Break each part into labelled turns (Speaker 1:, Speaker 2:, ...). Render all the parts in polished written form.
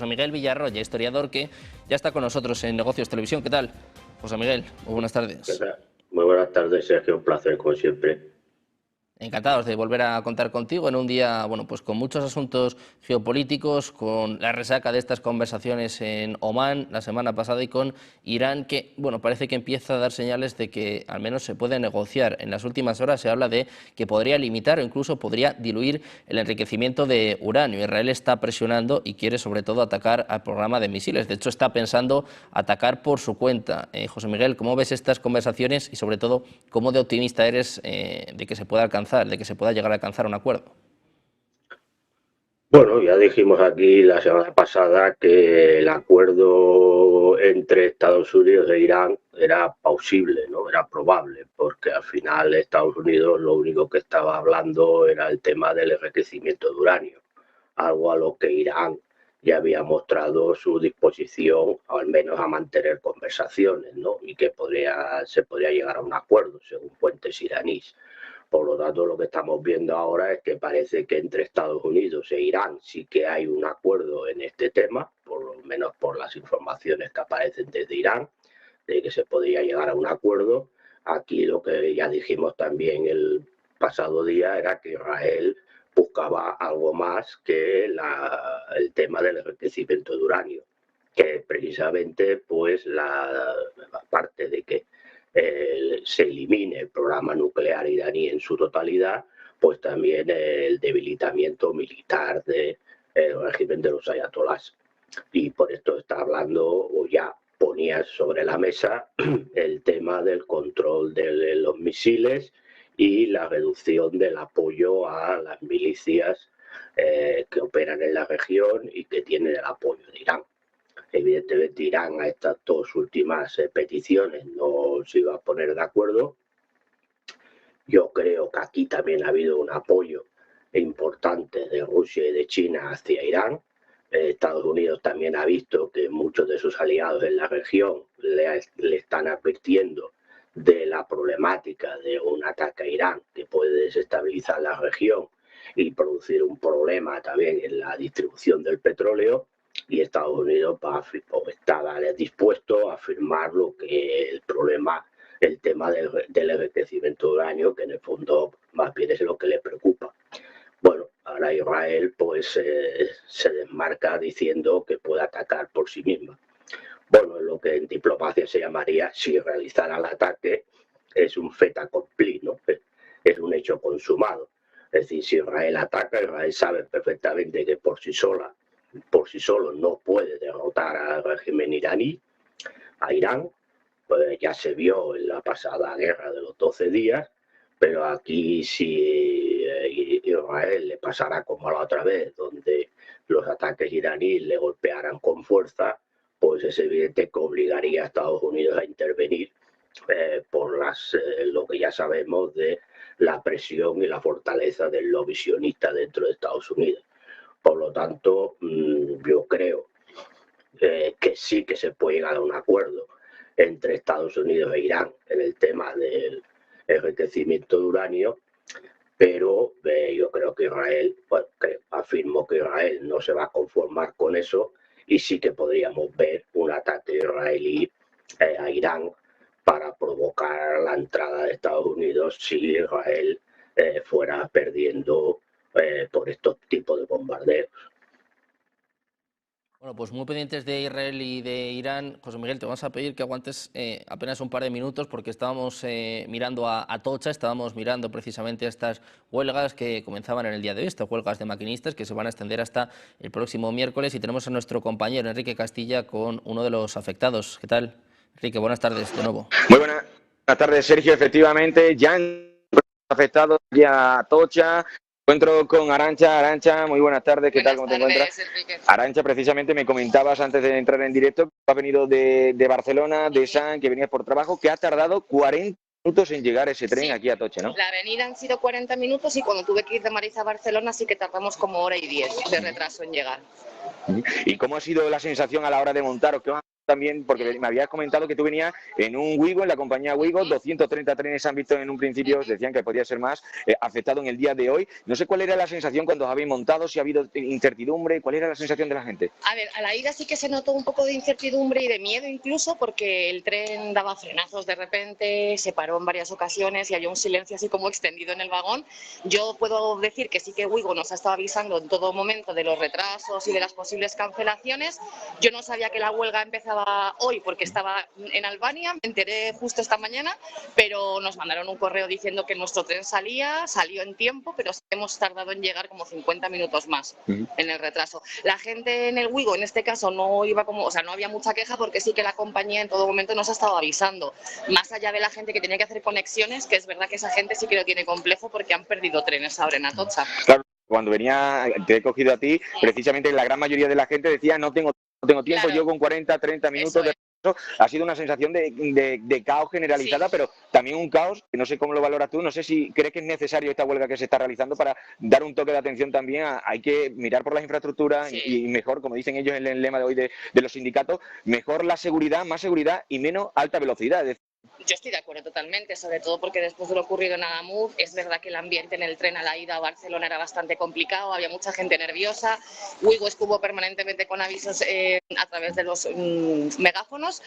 Speaker 1: José Miguel Villarroya, historiador que ya está con nosotros en Negocios Televisión. ¿Qué tal, José Miguel? Muy buenas tardes.
Speaker 2: Muy buenas tardes, Sergio. Un placer, como siempre.
Speaker 1: Encantados de volver a contar contigo en un día, bueno, pues con muchos asuntos geopolíticos, con la resaca de estas conversaciones en Omán la semana pasada y con Irán, que, bueno, parece que empieza a dar señales de que al menos se puede negociar. En las últimas horas se habla de que podría limitar o incluso podría diluir el enriquecimiento de uranio. Israel está presionando y quiere sobre todo atacar al programa de misiles. De hecho, está pensando atacar por su cuenta. José Miguel, ¿cómo ves estas conversaciones y sobre todo cómo de optimista eres de que se pueda alcanzar, de que se pueda llegar a alcanzar un acuerdo?
Speaker 2: Bueno, ya dijimos aquí la semana pasada que el acuerdo entre Estados Unidos e Irán era plausible, ¿no? Era probable, porque al final Estados Unidos lo único que estaba hablando era el tema del enriquecimiento de uranio, algo a lo que Irán ya había mostrado su disposición, al menos a mantener conversaciones, ¿no? Y que se podría llegar a un acuerdo, según fuentes iraníes. Por lo tanto, lo que estamos viendo ahora es que parece que entre Estados Unidos e Irán sí que hay un acuerdo en este tema, por lo menos por las informaciones que aparecen desde Irán, de que se podría llegar a un acuerdo. Aquí lo que ya dijimos también el pasado día era que Israel buscaba algo más que el tema del enriquecimiento de uranio, que precisamente pues la parte de que se elimine el programa nuclear iraní en su totalidad, pues también el debilitamiento militar del régimen de los ayatolás. Y por esto está hablando, o ya ponía sobre la mesa, el tema del control de los misiles y la reducción del apoyo a las milicias que operan en la región y que tienen el apoyo de Irán. Evidentemente Irán a estas dos últimas peticiones no se iba a poner de acuerdo. Yo creo que aquí también ha habido un apoyo importante de Rusia y de China hacia Irán. Estados Unidos también ha visto que muchos de sus aliados en la región le están advirtiendo de la problemática de un ataque a Irán que puede desestabilizar la región y producir un problema también en la distribución del petróleo. Y Estados Unidos está dispuesto a afirmar lo que el problema, el tema del enriquecimiento de uranio, que en el fondo más bien es lo que le preocupa. Bueno, ahora Israel pues se desmarca diciendo que puede atacar por sí misma. Bueno, lo que en diplomacia se llamaría, si realizara el ataque, es un fait accompli, ¿no? Es un hecho consumado. Es decir, si Israel ataca, Israel sabe perfectamente que por sí solo no puede derrotar al régimen iraní, a Irán, pues ya se vio en la pasada guerra de los 12 días, pero aquí si Israel le pasará como la otra vez, donde los ataques iraníes le golpearan con fuerza, pues es evidente que obligaría a Estados Unidos a intervenir por lo que ya sabemos de la presión y la fortaleza del lobby sionista dentro de Estados Unidos. Por lo tanto, yo creo que sí que se puede llegar a un acuerdo entre Estados Unidos e Irán en el tema del enriquecimiento de uranio, pero yo creo que Israel, bueno, afirmo que Israel no se va a conformar con eso y sí que podríamos ver un ataque israelí a Irán para provocar la entrada de Estados Unidos si Israel fuera perdiendo por estos tipos de bombardeos.
Speaker 1: Bueno, pues muy pendientes de Israel y de Irán. José Miguel, te vamos a pedir que aguantes apenas un par de minutos porque estábamos mirando a Atocha, estábamos mirando precisamente estas huelgas que comenzaban en el día de hoy, estas huelgas de maquinistas que se van a extender hasta el próximo miércoles y tenemos a nuestro compañero Enrique Castilla con uno de los afectados. ¿Qué tal? Enrique, buenas tardes de nuevo.
Speaker 3: Muy buenas tardes, Sergio. Efectivamente, ya han afectado ya Atocha. Encuentro con Arantxa. Arantxa, muy buenas tardes, ¿qué tal? ¿Cómo te encuentras? Arantxa, precisamente me comentabas antes de entrar en directo que has venido de Barcelona, de Sant, que venías por trabajo, que ha tardado 40 minutos en llegar ese tren aquí a Atocha, ¿no?
Speaker 4: La avenida han sido 40 minutos y cuando tuve que ir de Madrid a Barcelona sí que tardamos como hora y 10 de retraso en llegar.
Speaker 3: ¿Y cómo ha sido la sensación a la hora de montaros? ¿Qué os ha también, porque me habías comentado que tú venías en un Wigo, en la compañía Wigo, 230 trenes han visto en un principio, decían que podría ser más, afectado en el día de hoy. No sé cuál era la sensación cuando os habéis montado, si ha habido incertidumbre, cuál era la sensación de la gente.
Speaker 4: A ver, a la ida sí que se notó un poco de incertidumbre y de miedo incluso, porque el tren daba frenazos de repente, se paró en varias ocasiones y había un silencio así como extendido en el vagón. Yo puedo decir que sí que Wigo nos ha estado avisando en todo momento de los retrasos y de las posibles cancelaciones. Yo no sabía que la huelga empezaba hoy porque estaba en Albania, me enteré justo esta mañana, pero nos mandaron un correo diciendo que nuestro tren salió en tiempo, pero hemos tardado en llegar como 50 minutos más en el retraso. La gente en el Wigo, en este caso, no iba como, o sea, no había mucha queja porque sí que la compañía en todo momento nos ha estado avisando. Más allá de la gente que tenía que hacer conexiones, que es verdad que esa gente sí que lo tiene complejo porque han perdido trenes ahora en Atocha.
Speaker 3: Claro, cuando venía, te he cogido a ti, precisamente la gran mayoría de la gente decía no tengo tiempo, claro. Yo con 40, 30 minutos de retraso. Ha sido una sensación de caos generalizada, sí. Pero también un caos, que no sé cómo lo valoras tú, no sé si crees que es necesario esta huelga que se está realizando para dar un toque de atención también, hay que mirar por las infraestructuras, sí. y mejor, como dicen ellos en el lema de hoy de los sindicatos, mejor la seguridad, más seguridad y menos alta velocidad.
Speaker 4: Yo estoy de acuerdo totalmente, sobre todo porque después de lo ocurrido en Adamuz, es verdad que el ambiente en el tren a la ida a Barcelona era bastante complicado, había mucha gente nerviosa, Wigo estuvo permanentemente con avisos a través de los megáfonos,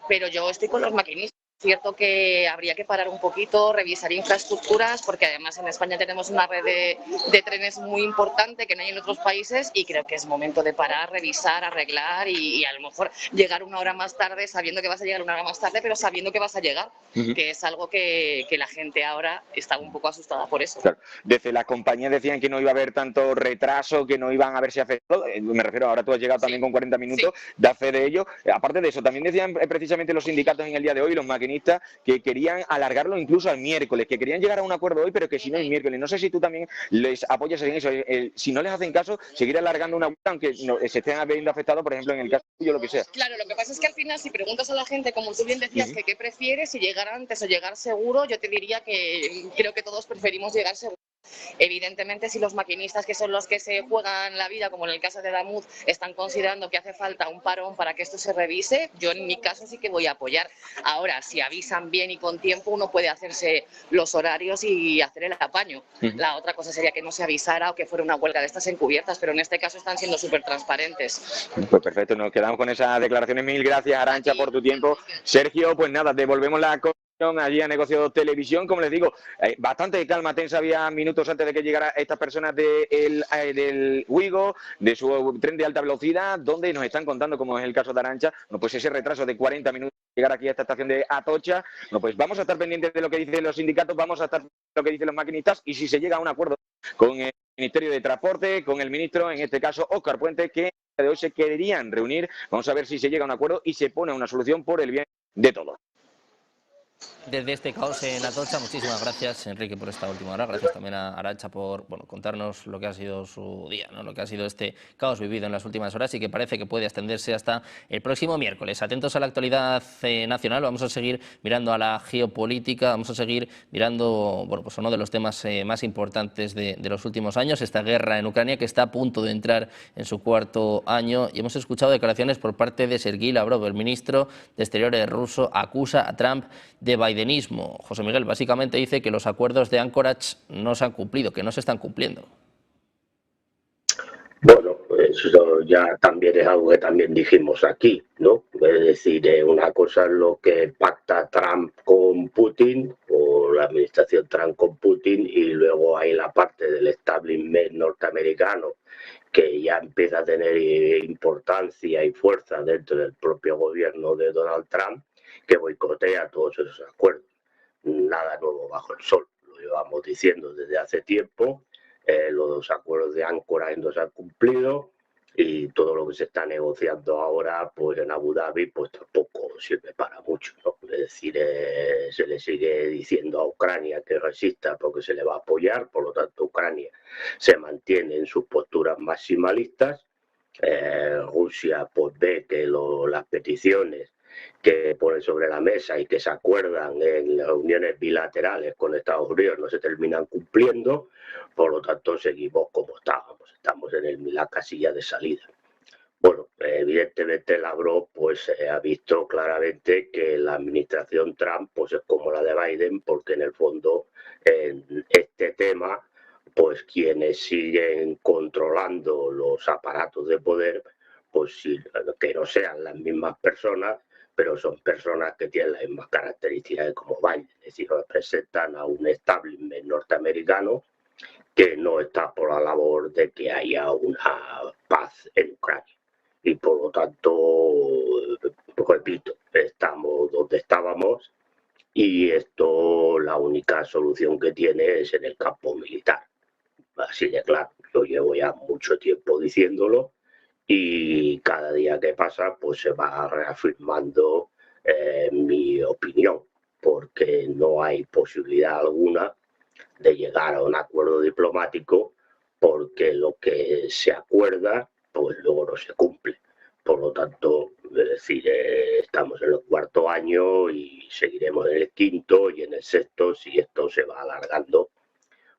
Speaker 4: pero yo estoy con los maquinistas. Cierto que habría que parar un poquito, revisar infraestructuras, porque además en España tenemos una red de trenes muy importante que no hay en otros países y creo que es momento de parar, revisar, arreglar y a lo mejor llegar una hora más tarde sabiendo que vas a llegar una hora más tarde, pero sabiendo que vas a llegar, que es algo que la gente ahora está un poco asustada por eso.
Speaker 3: Claro. Desde las compañías decían que no iba a haber tanto retraso, que no iban a verse afectados, me refiero, ahora tú has llegado también con 40 minutos, da fe de ello. Aparte de eso, también decían precisamente los sindicatos en el día de hoy, los maquinistas, que querían alargarlo incluso al miércoles, que querían llegar a un acuerdo hoy, pero que si no el miércoles. No sé si tú también les apoyas en eso, si no les hacen caso, seguir alargando una huelga, aunque se estén viendo afectados, por ejemplo, en el caso tuyo, lo que sea.
Speaker 4: Claro, lo que pasa es que al final, si preguntas a la gente, como tú bien decías, que qué prefieres, si llegar antes o llegar seguro, yo te diría que creo que todos preferimos llegar seguro. Evidentemente, si los maquinistas, que son los que se juegan la vida, como en el caso de Adamuz, están considerando que hace falta un parón para que esto se revise, yo en mi caso sí que voy a apoyar. Ahora, si avisan bien y con tiempo, uno puede hacerse los horarios y hacer el apaño. La otra cosa sería que no se avisara o que fuera una huelga de estas encubiertas, pero en este caso están siendo súper transparentes.
Speaker 3: Pues perfecto, nos quedamos con esas declaraciones. Mil gracias, Arantxa, por tu tiempo. Sergio, pues nada, devolvemos la allí a Negocio Televisión, como les digo, bastante calma tensa había minutos antes de que llegara estas personas del Wigo, de su tren de alta velocidad, donde nos están contando, como es el caso de Arantxa, no, pues ese retraso de 40 minutos llegar aquí a esta estación de Atocha. No, pues vamos a estar pendientes de lo que dicen los sindicatos, vamos a estar pendientes de lo que dicen los maquinistas y si se llega a un acuerdo con el Ministerio de Transporte, con el ministro, en este caso Óscar Puente, que de hoy se querían reunir, vamos a ver si se llega a un acuerdo y se pone una solución por el bien de todos.
Speaker 1: Desde este caos en Atocha, muchísimas gracias, Enrique, por esta última hora. Gracias también a Arantxa por contarnos lo que ha sido su día, ¿no? Lo que ha sido este caos vivido en las últimas horas y que parece que puede extenderse hasta el próximo miércoles. Atentos a la actualidad nacional, vamos a seguir mirando a la geopolítica, vamos a seguir mirando pues uno de los temas más importantes de los últimos años, esta guerra en Ucrania que está a punto de entrar en su cuarto año y hemos escuchado declaraciones por parte de Sergei Lavrov, el ministro de Exteriores ruso, acusa a Trump de bidenismo. José Miguel básicamente dice que los acuerdos de Anchorage no se han cumplido, que no se están cumpliendo.
Speaker 2: Bueno, eso ya también es algo que también dijimos aquí, ¿no? Es decir, una cosa es lo que pacta Trump con Putin o la administración Trump con Putin y luego hay la parte del establishment norteamericano que ya empieza a tener importancia y fuerza dentro del propio gobierno de Donald Trump, que boicotea todos esos acuerdos. Nada nuevo bajo el sol, lo llevamos diciendo desde hace tiempo, los acuerdos de Anchorage no se han cumplido y todo lo que se está negociando ahora pues en Abu Dhabi pues tampoco sirve para mucho, ¿no? Es decir, se le sigue diciendo a Ucrania que resista porque se le va a apoyar, por lo tanto Ucrania se mantiene en sus posturas maximalistas, Rusia pues ve que las peticiones que ponen sobre la mesa y que se acuerdan en reuniones bilaterales con Estados Unidos no se terminan cumpliendo, por lo tanto seguimos como estábamos, estamos en la casilla de salida. Bueno, evidentemente Lavrov pues ha visto claramente que la administración Trump pues es como la de Biden, porque en el fondo en este tema pues quienes siguen controlando los aparatos de poder pues sí, que no sean las mismas personas, pero son personas que tienen las mismas características como Biden, es decir, representan a un establishment norteamericano que no está por la labor de que haya una paz en Ucrania. Y por lo tanto, repito, estamos donde estábamos y esto la única solución que tiene es en el campo militar. Así de claro, yo llevo ya mucho tiempo diciéndolo y cada día que pasa pues se va reafirmando mi opinión, porque no hay posibilidad alguna de llegar a un acuerdo diplomático porque lo que se acuerda pues luego no se cumple. Por lo tanto, es decir, estamos en el cuarto año y seguiremos en el quinto y en el sexto si esto se va alargando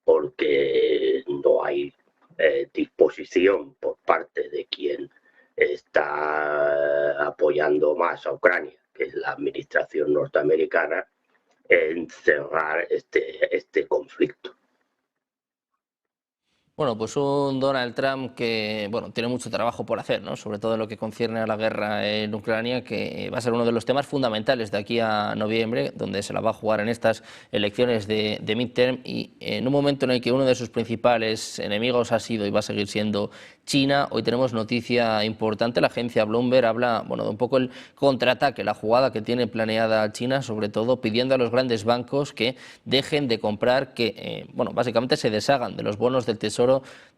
Speaker 2: porque no hay disposición por parte de quien está apoyando más a Ucrania, que es la administración norteamericana, en cerrar este conflicto.
Speaker 1: Bueno, pues un Donald Trump que bueno, tiene mucho trabajo por hacer, ¿no? Sobre todo en lo que concierne a la guerra en Ucrania, que va a ser uno de los temas fundamentales de aquí a noviembre, donde se la va a jugar en estas elecciones de midterm, y en un momento en el que uno de sus principales enemigos ha sido y va a seguir siendo China. Hoy tenemos noticia importante, la agencia Bloomberg habla bueno, de un poco el contraataque, la jugada que tiene planeada China, sobre todo pidiendo a los grandes bancos que dejen de comprar, que bueno, básicamente se deshagan de los bonos del Tesoro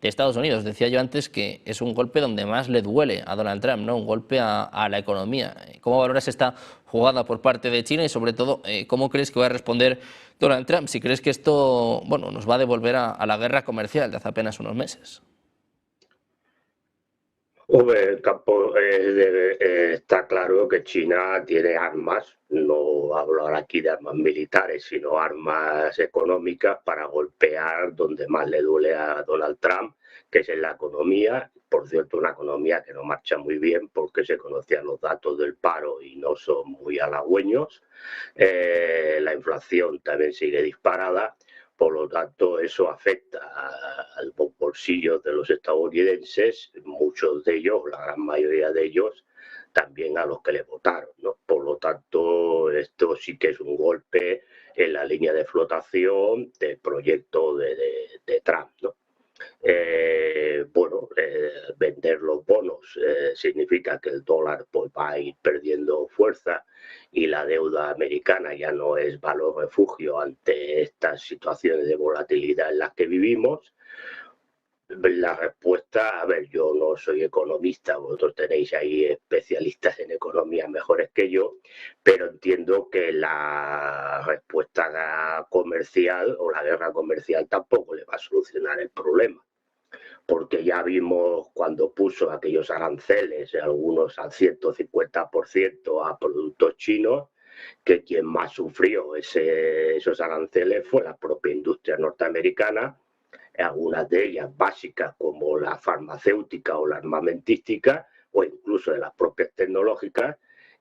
Speaker 1: de Estados Unidos. Decía yo antes que es un golpe donde más le duele a Donald Trump, ¿no? Un golpe a la economía. ¿Cómo valoras esta jugada por parte de China y sobre todo cómo crees que va a responder Donald Trump? Si crees que esto bueno, nos va a devolver a la guerra comercial de hace apenas unos meses.
Speaker 2: El campo está claro que China tiene armas, no hablo ahora aquí de armas militares, sino armas económicas para golpear donde más le duele a Donald Trump, que es en la economía. Por cierto, una economía que no marcha muy bien porque se conocían los datos del paro y no son muy halagüeños. La inflación también sigue disparada. Por lo tanto, eso afecta al bolsillo de los estadounidenses, muchos de ellos, la gran mayoría de ellos, también a los que le votaron, ¿no? Por lo tanto, esto sí que es un golpe en la línea de flotación del proyecto de Trump, ¿no? Vender los bonos significa que el dólar pues, va a ir perdiendo fuerza y la deuda americana ya no es valor refugio ante estas situaciones de volatilidad en las que vivimos. La respuesta, a ver, yo no soy economista, vosotros tenéis ahí especialistas en economía mejores que yo, pero entiendo que la respuesta comercial o la guerra comercial tampoco le va a solucionar el problema, porque ya vimos cuando puso aquellos aranceles, algunos al 150% a productos chinos, que quien más sufrió esos aranceles fue la propia industria norteamericana, algunas de ellas básicas como la farmacéutica o la armamentística, o incluso de las propias tecnológicas,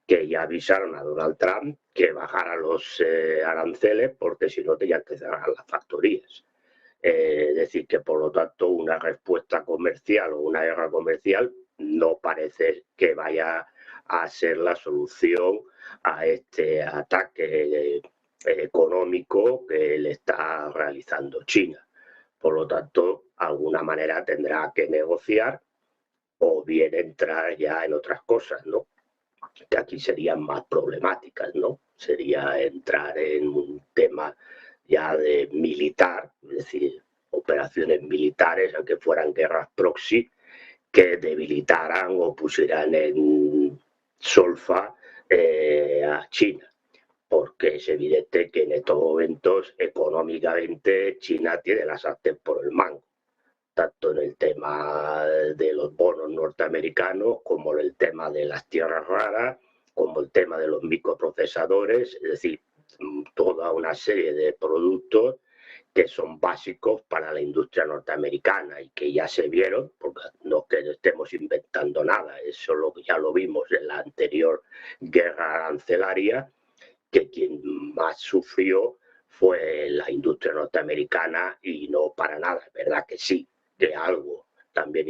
Speaker 2: que ya avisaron a Donald Trump que bajara los aranceles porque si no tenían que cerrar las factorías. Es decir, que por lo tanto una respuesta comercial o una guerra comercial no parece que vaya a ser la solución a este ataque económico que le está realizando China. Por lo tanto, alguna manera tendrá que negociar o bien entrar ya en otras cosas, ¿no? Que aquí serían más problemáticas, ¿no? Sería entrar en un tema ya de militar, es decir, operaciones militares, aunque fueran guerras proxy, que debilitaran o pusieran en solfa a China, porque es evidente que en estos momentos económicamente China tiene la sartén por el mango, tanto en el tema de los bonos norteamericanos como en el tema de las tierras raras, como el tema de los microprocesadores, es decir, toda una serie de productos que son básicos para la industria norteamericana y que ya se vieron, porque no es que estemos inventando nada, eso ya lo vimos en la anterior guerra arancelaria, que quien más sufrió fue la industria norteamericana y no para nada, es verdad que sí, que algo también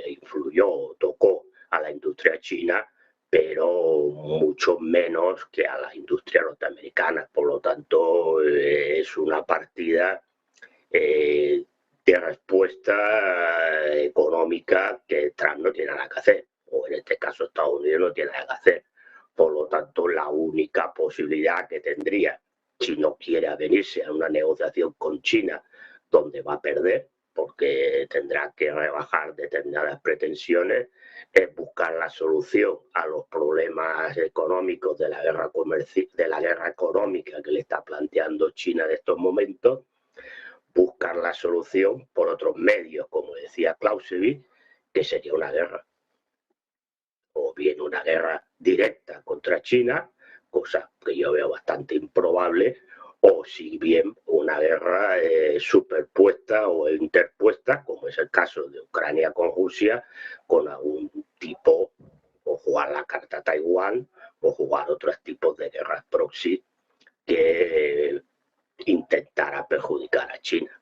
Speaker 2: influyó, tocó a la industria china, pero mucho menos que a la industria norteamericana. Por lo tanto, es una partida de respuesta económica que Trump no tiene nada que hacer, o en este caso Estados Unidos no tiene nada que hacer. Por lo tanto, la única posibilidad que tendría, si no quiere adherirse a una negociación con China, donde va a perder, porque tendrá que rebajar determinadas pretensiones, es buscar la solución a los problemas económicos de la guerra económica que le está planteando China en estos momentos, buscar la solución por otros medios, como decía Clausewitz, que sería una guerra. O bien una guerra directa contra China, cosa que yo veo bastante improbable, o si bien una guerra superpuesta o interpuesta, como es el caso de Ucrania con Rusia, con algún tipo, o jugar la carta Taiwán, o jugar otros tipos de guerras proxy que intentara perjudicar a China.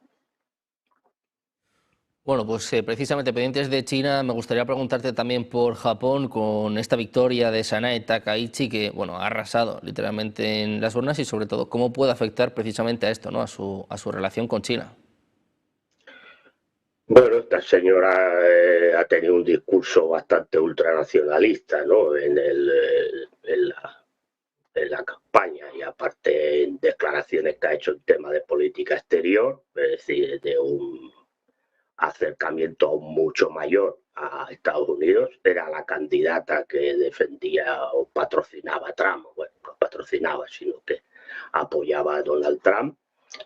Speaker 1: Bueno, pues precisamente pendientes de China, me gustaría preguntarte también por Japón, con esta victoria de Sanae Takaichi, que bueno, ha arrasado literalmente en las urnas, y sobre todo, ¿cómo puede afectar precisamente a esto, ¿no? a su relación con China?
Speaker 2: Bueno, esta señora ha tenido un discurso bastante ultranacionalista, ¿no? En la campaña, y aparte en declaraciones que ha hecho en tema de política exterior, es decir, de un acercamiento aún mucho mayor a Estados Unidos. Era la candidata que defendía o patrocinaba a Trump, bueno, no patrocinaba, sino que apoyaba a Donald Trump.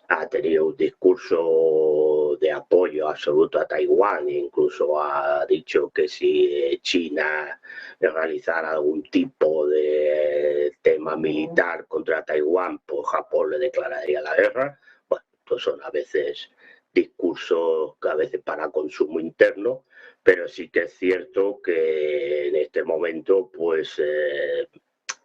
Speaker 2: Ha tenido un discurso de apoyo absoluto a Taiwán, e incluso ha dicho que si China realizara algún tipo de tema militar contra Taiwán, pues Japón le declararía la guerra. Bueno, estos son a veces discursos que a veces para consumo interno, pero sí que es cierto que en este momento pues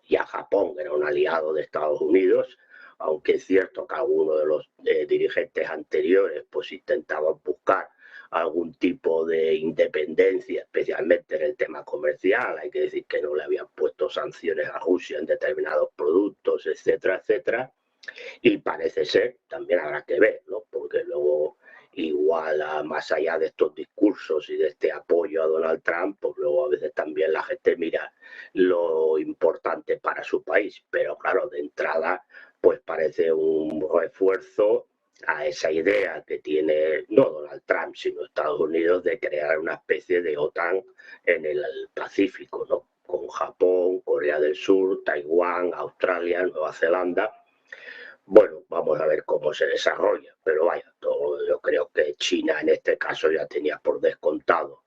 Speaker 2: ya Japón era un aliado de Estados Unidos, aunque es cierto que algunos de los dirigentes anteriores pues intentaban buscar algún tipo de independencia, especialmente en el tema comercial. Hay que decir que no le habían puesto sanciones a Rusia en determinados productos, etcétera, etcétera. Y parece ser, también habrá que ver, ¿no? Porque luego igual más allá de estos discursos y de este apoyo a Donald Trump, pues luego a veces también la gente mira lo importante para su país, pero claro, de entrada pues parece un refuerzo a esa idea que tiene no Donald Trump, sino Estados Unidos, de crear una especie de OTAN en el Pacífico, ¿no? Con Japón, Corea del Sur, Taiwán, Australia, Nueva Zelanda. Bueno, vamos a ver cómo se desarrolla, pero vaya, yo creo que China en este caso ya tenía por descontado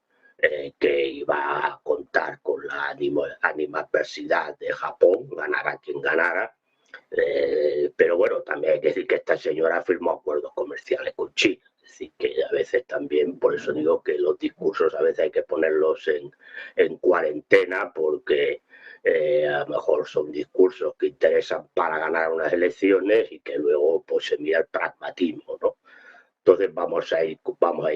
Speaker 2: que iba a contar con la animadversidad de Japón, ganara quien ganara. Pero bueno, también hay que decir que esta señora firmó acuerdos comerciales con China. Es decir, que a veces también, por eso digo que los discursos a veces hay que ponerlos en cuarentena, porque a lo mejor son discursos que interesan para ganar unas elecciones y que luego pues se mira el pragmatismo, ¿no? Entonces vamos a ir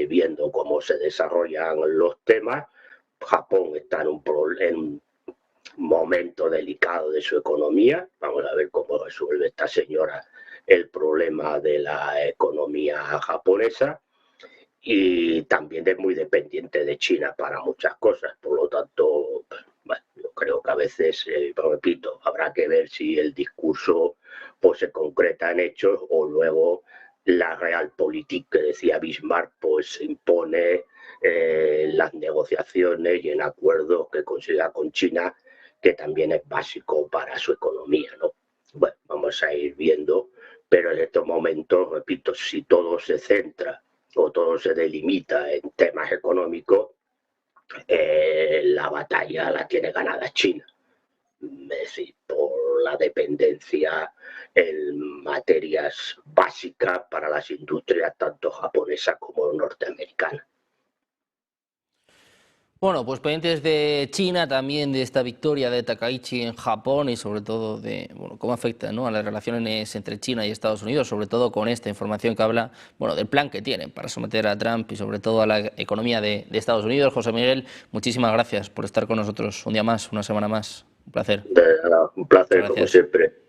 Speaker 2: viendo cómo se desarrollan los temas. Japón está en un momento delicado de su economía. Vamos a ver cómo resuelve esta señora el problema de la economía japonesa, y también es muy dependiente de China para muchas cosas. Por lo tanto, bueno, yo creo que a veces, repito, habrá que ver si el discurso pues se concreta en hechos, o luego la realpolitik que decía Bismarck pues impone las negociaciones y en acuerdos que consiga con China, que también es básico para su economía, ¿no? Bueno, vamos a ir viendo, pero en estos momentos, repito, si todo se centra o todo se delimita en temas económicos, la batalla la tiene ganada China. es decir, por la dependencia en materias básicas para las industrias tanto japonesas como norteamericanas.
Speaker 1: Bueno, pues pendientes de China, también de esta victoria de Takaichi en Japón y sobre todo de cómo afecta, ¿no?, a las relaciones entre China y Estados Unidos, sobre todo con esta información que habla del plan que tienen para someter a Trump y sobre todo a la economía de Estados Unidos. José Miguel, muchísimas gracias por estar con nosotros un día más, una semana más. Un placer.
Speaker 2: Un placer, como siempre.